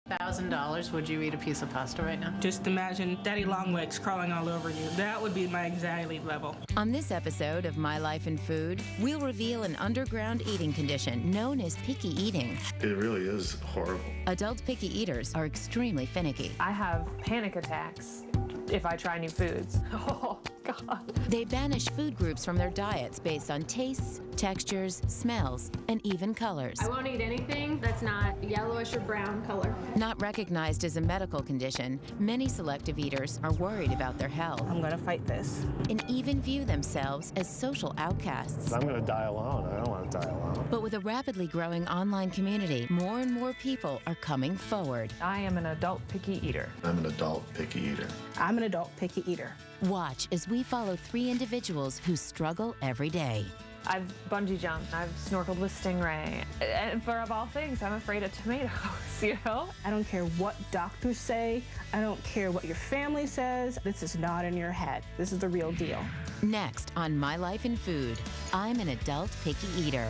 $1,000, would you eat a piece of pasta right now? Just imagine daddy long legs crawling all over you. That would be my anxiety level. On this episode of My Life in Food, we'll reveal an underground eating condition known as picky eating. It really is horrible. Adult picky eaters are extremely finicky. I have panic attacks if I try new foods. Oh, God. They banish food groups from their diets based on tastes, textures, smells, and even colors. I won't eat anything that's not yellowish or brown color. Not recognized as a medical condition, many selective eaters are worried about their health I'm gonna fight this. and even view themselves as social outcasts. I'm going to die alone. I don't want to die alone. But with a rapidly growing online community, more and more people are coming forward. I am an adult picky eater. I'm an adult picky eater. I'm an adult picky eater. Watch as we follow 3 individuals who struggle every day. I've bungee jumped. I've snorkeled with stingray. And for of all things, I'm afraid of tomatoes, you know? I don't care what doctors say. I don't care what your family says. This is not in your head. This is the real deal. Next on My Life in Food, I'm an adult picky eater.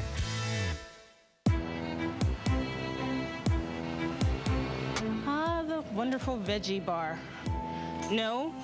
Ah, the wonderful veggie bar. No,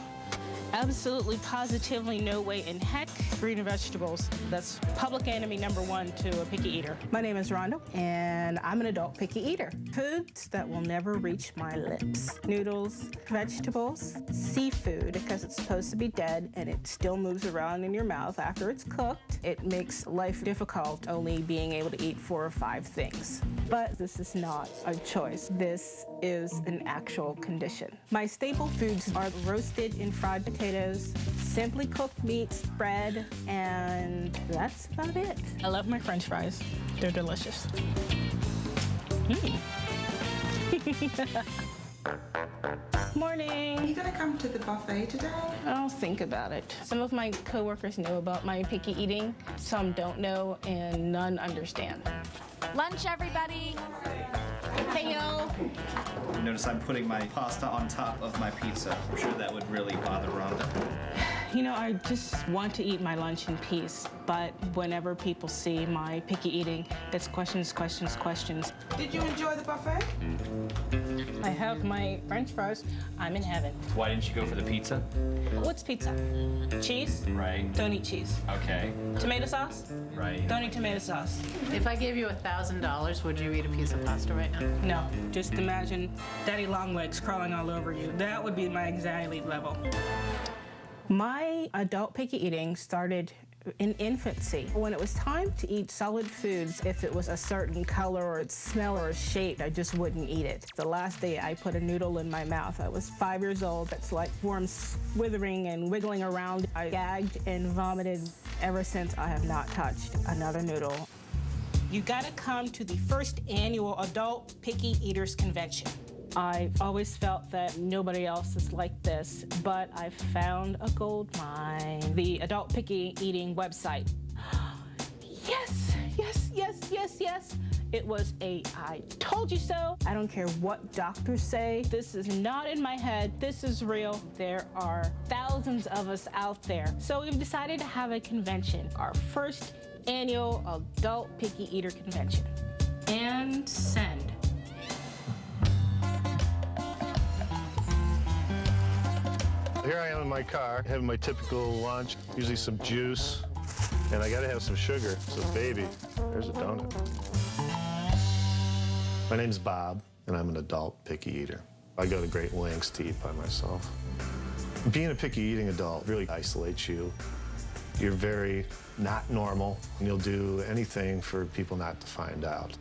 absolutely, positively no way in heck green vegetables. That's public enemy #1 to a picky eater. My name is Rhonda, and I'm an adult picky eater. Foods that will never reach my lips. Noodles, vegetables, seafood, because it's supposed to be dead and it still moves around in your mouth after it's cooked. It makes life difficult only being able to eat 4 or 5 things. But this is not a choice. This is an actual condition. My staple foods are roasted and fried potatoes, simply cooked meats, bread, and that's about it. I love my French fries. They're delicious. Morning. Are you gonna come to the buffet today? I'll think about it. Some of my coworkers know about my picky eating, some don't know, and none understand. Lunch, everybody. Hey, yo. Notice I'm putting my pasta on top of my pizza. I'm sure that would really bother Rhonda. You know, I just want to eat my lunch in peace, but whenever people see my picky eating, it's questions, questions, questions. Did you enjoy the buffet? I have my French fries. I'm in heaven. Why didn't you go for the pizza? What's pizza? Cheese? Right. Don't eat cheese. Okay. Tomato sauce? Right. Don't eat tomato sauce. If I gave you $1,000, would you eat a piece of pasta right now? No. Just imagine daddy long legs crawling all over you. That would be my anxiety level. My adult picky eating started in infancy. When it was time to eat solid foods, if it was a certain color or smell or shape, I just wouldn't eat it. The last day I put a noodle in my mouth, I was 5 years old. It's like worms withering and wiggling around. I gagged and vomited. Ever since, I have not touched another noodle. You gotta come to the first annual Adult Picky Eaters Convention. I always felt that nobody else is like this, but I found a gold mine. The Adult Picky Eating website. Yes, yes, yes, yes, yes. It was a I told you so. I don't care what doctors say. This is not in my head. This is real. There are thousands of us out there. So we've decided to have a convention, our first annual Adult Picky Eater Convention. And send. Here I am in my car, having my typical lunch, usually some juice, and I gotta have some sugar. So baby, there's a donut. My name's Bob, and I'm an adult picky eater. I go to great lengths to eat by myself. Being a picky eating adult really isolates you. You're very not normal, and you'll do anything for people not to find out.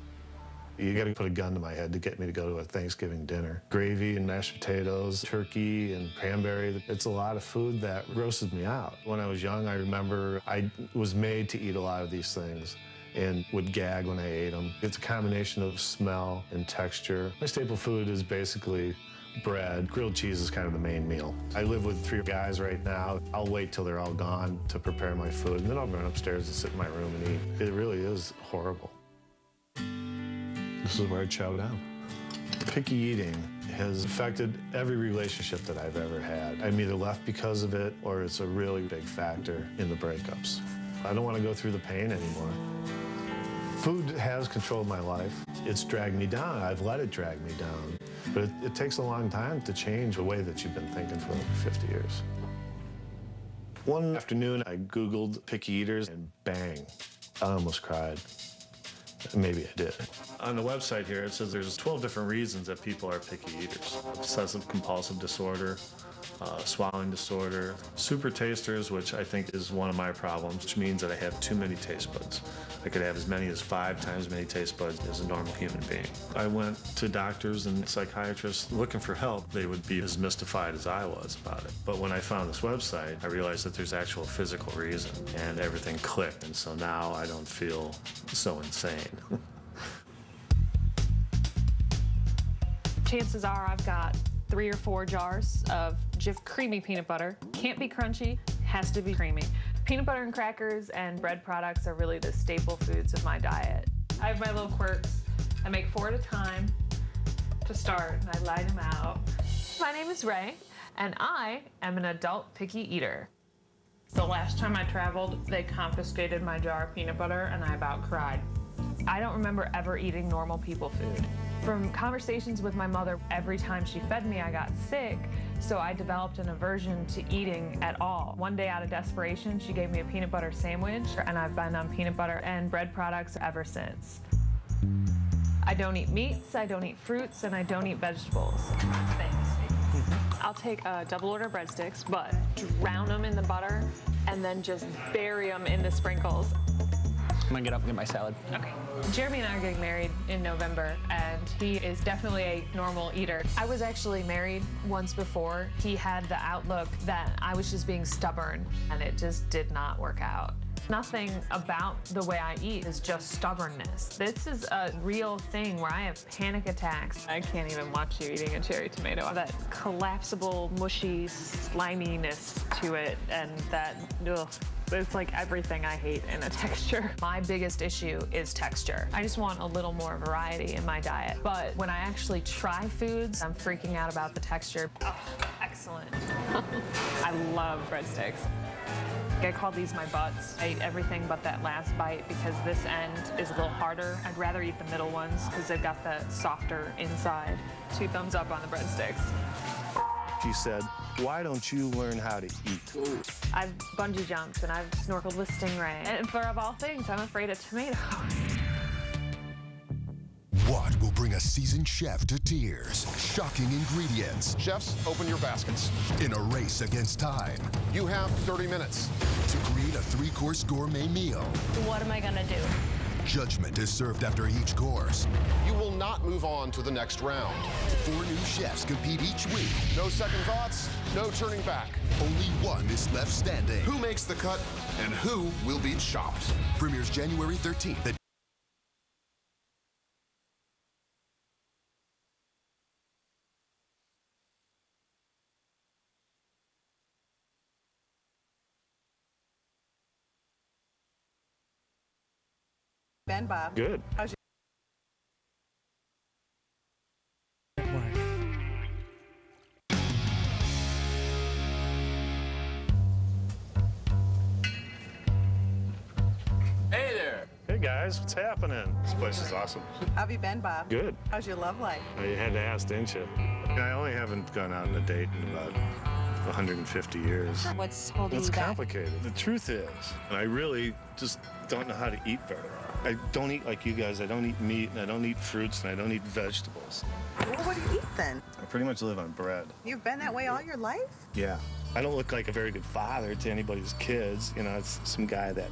You gotta put a gun to my head to get me to go to a Thanksgiving dinner. Gravy and mashed potatoes, turkey and cranberry. It's a lot of food that grosses me out. When I was young, I remember I was made to eat a lot of these things and would gag when I ate them. It's a combination of smell and texture. My staple food is basically bread. Grilled cheese is kind of the main meal. I live with 3 guys right now. I'll wait till they're all gone to prepare my food, and then I'll run upstairs and sit in my room and eat. It really is horrible. This is where I chow down. Picky eating has affected every relationship that I've ever had. I'm either left because of it, or it's a really big factor in the breakups. I don't want to go through the pain anymore. Food has controlled my life. It's dragged me down. I've let it drag me down. But it takes a long time to change the way that you've been thinking for over 50 years. One afternoon, I Googled picky eaters, and bang, I almost cried. Maybe I did. On the website here, it says there's 12 different reasons that people are picky eaters. Obsessive compulsive disorder, swallowing disorder, super tasters, which I think is one of my problems, which means that I have too many taste buds. I could have as many as 5 times as many taste buds as a normal human being. I went to doctors and psychiatrists looking for help. They would be as mystified as I was about it. But when I found this website, I realized that there's actual physical reason, and everything clicked. And so now I don't feel so insane. Chances are I've got 3 or 4 jars of Jif creamy peanut butter. Can't be crunchy, has to be creamy. Peanut butter and crackers and bread products are really the staple foods of my diet. I have my little quirks. I make 4 at a time to start, and I line them out. My name is Ray, and I am an adult picky eater. The last time I traveled, they confiscated my jar of peanut butter, and I about cried. I don't remember ever eating normal people food. From conversations with my mother, every time she fed me, I got sick, so I developed an aversion to eating at all. One day, out of desperation, she gave me a peanut butter sandwich, and I've been on peanut butter and bread products ever since. I don't eat meats, I don't eat fruits, and I don't eat vegetables. Thanks. I'll take a double order breadsticks, but drown them in the butter, and then just bury them in the sprinkles. I'm gonna get up and get my salad. Okay. Jeremy and I are getting married in November, and he is definitely a normal eater. I was actually married once before. He had the outlook that I was just being stubborn, and it just did not work out. Nothing about the way I eat is just stubbornness. This is a real thing where I have panic attacks. I can't even watch you eating a cherry tomato. That collapsible, mushy sliminess to it, and that, ugh. It's like everything I hate in a texture. My biggest issue is texture. I just want a little more variety in my diet. But when I actually try foods, I'm freaking out about the texture. Oh, excellent. I love breadsticks. I call these my butts. I eat everything but that last bite because this end is a little harder. I'd rather eat the middle ones because they've got that softer inside. 2 thumbs up on the breadsticks. She said, "Why don't you learn how to eat?" I've bungee jumped and I've snorkeled with Stingray. And for of all things, I'm afraid of tomatoes. What will bring a seasoned chef to tears? Shocking ingredients. Chefs, open your baskets. In a race against time. You have 30 minutes. To create a 3-course gourmet meal. What am I gonna do? Judgment is served after each course. You will not move on to the next round. 4 new chefs compete each week. No second thoughts, no turning back. Only one is left standing. Who makes the cut and who will be chopped? Premieres January 13th. Ben, Bob. Good. How's your Hey there. Hey guys, what's happening? This place is awesome. How have you been, Bob? Good. How's your love life? You had to ask, didn't you? I only haven't gone out on a date in about 150 years. What's holding It's you back? complicated. The truth is, I really just don't know how to eat very well. I don't eat like you guys. I don't eat meat, and I don't eat fruits, and I don't eat vegetables. Well, what do you eat then? I pretty much live on bread. You've been that way all your life? Yeah. I don't look like a very good father to anybody's kids. You know, it's some guy that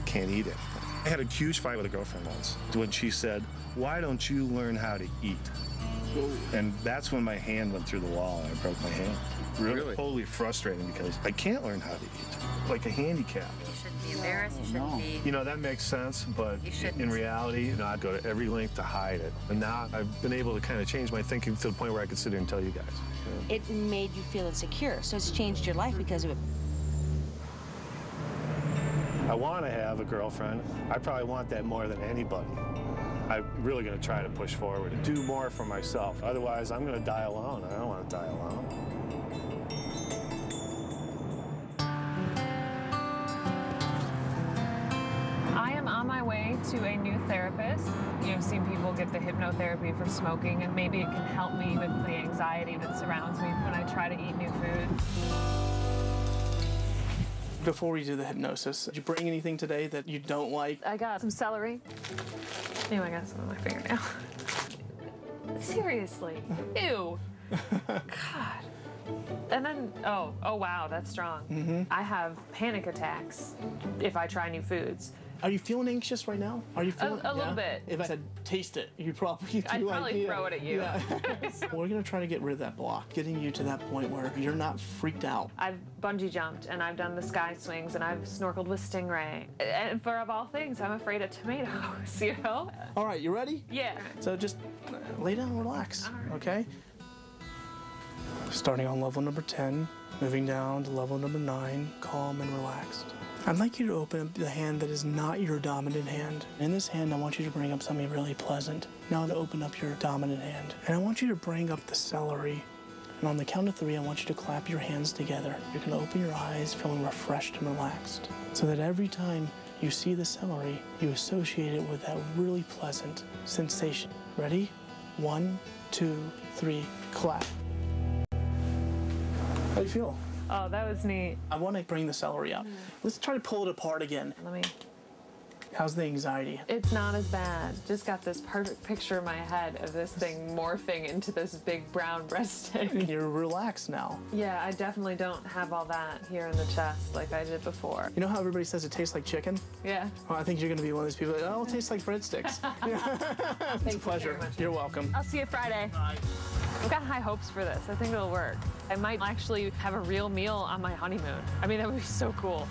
can't eat it. I had a huge fight with a girlfriend once when she said, "Why don't you learn how to eat?" And that's when my hand went through the wall and I broke my hand. Really? Totally frustrating because I can't learn how to eat. Like a handicap. You shouldn't be embarrassed. You shouldn't be. You know, that makes sense, but You shouldn't. in reality, you know, I'd go to every length to hide it. And now I've been able to kind of change my thinking to the point where I could sit here and tell you guys. Yeah. It made you feel insecure, so it's changed your life because of it. I want to have a girlfriend. I probably want that more than anybody. I'm really going to try to push forward and do more for myself. Otherwise, I'm going to die alone. I don't want to die alone. I am I'm on my way to a new therapist. I've seen people get the hypnotherapy for smoking, and maybe it can help me with the anxiety that surrounds me when I try to eat new food. Before we do the hypnosis, did you bring anything today that you don't like? I got some celery. Ew, I got some on my fingernail. Seriously. Ew. God. And then, oh wow, that's strong. I have panic attacks if I try new foods. Are you feeling anxious right now? Are you feeling a little bit? If I said taste it, you'd probably I'd probably throw it at you. Yeah. We're gonna try to get rid of that block, getting you to that point where you're not freaked out. I've bungee jumped, and I've done the sky swings, and I've snorkeled with stingray. And for of all things, I'm afraid of tomatoes, you know? All right, you ready? Yeah. So just lay down and relax, okay? Starting on level number 10, moving down to level number 9, calm and relaxed. I'd like you to open up the hand that is not your dominant hand. In this hand, I want you to bring up something really pleasant. Now to open up your dominant hand. And I want you to bring up the celery. And on the count of 3, I want you to clap your hands together. You're gonna open your eyes feeling refreshed and relaxed. So that every time you see the celery, you associate it with that really pleasant sensation. Ready? 1, 2, 3, clap. How do you feel? Oh, that was neat. I want to bring the celery out. Let's try to pull it apart again. Let me. How's the anxiety? It's not as bad. Just got this perfect picture in my head of this thing morphing into this big brown breadstick. You're relaxed now. Yeah, I definitely don't have all that here in the chest like I did before. You know how everybody says it tastes like chicken? Yeah. Well, I think you're going to be one of those people that, oh, it tastes like breadsticks. It's a pleasure. You're welcome. I'll see you Friday. Bye. I've got high hopes for this. I think it'll work. I might actually have a real meal on my honeymoon. I mean, that would be so cool.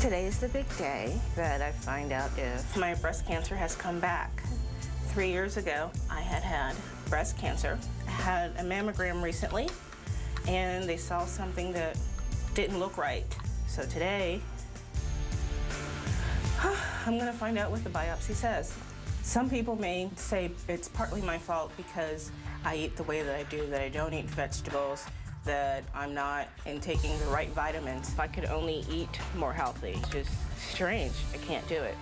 Today is the big day that I find out if my breast cancer has come back. 3 years ago, I had breast cancer. I had a mammogram recently, and they saw something that didn't look right. So today, I'm gonna find out what the biopsy says. Some people may say it's partly my fault because I eat the way that I do, that I don't eat vegetables, that I'm not taking the right vitamins. If I could only eat more healthy. It's just strange. I can't do it.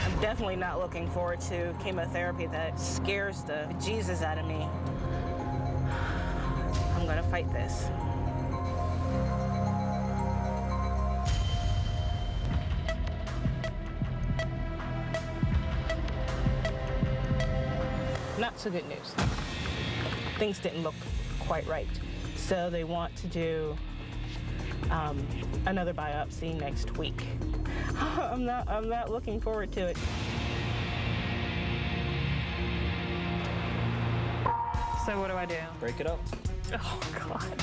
I'm definitely not looking forward to chemotherapy. That scares the bejesus out of me. I'm gonna fight this. Not so good news. Things didn't look quite right. So they want to do another biopsy next week. I'm not looking forward to it. So what do I do? Break it up. Oh, God.